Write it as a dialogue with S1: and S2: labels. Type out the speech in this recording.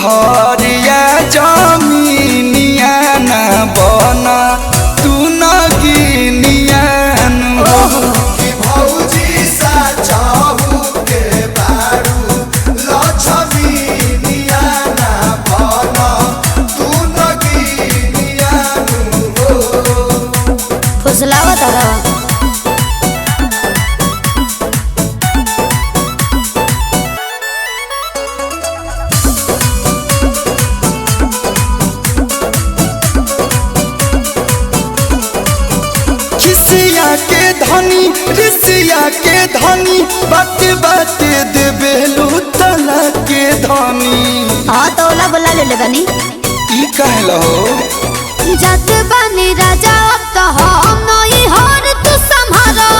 S1: घरिया जमीनिया ना बना तू न गिनियान
S2: कि भौजी सा चाहू के बारू लछमीनिया ना बना तू न गिनियानु हो।
S3: फुसलावा तारा
S1: के धनी ऋषिया के धनी बात बात देवे लूतला के धनी।
S3: हाँ तो ओला बोला ले बनी
S1: ई कहलो
S3: जात बानी राजा अब तो हम नहीं हर तू संभालो।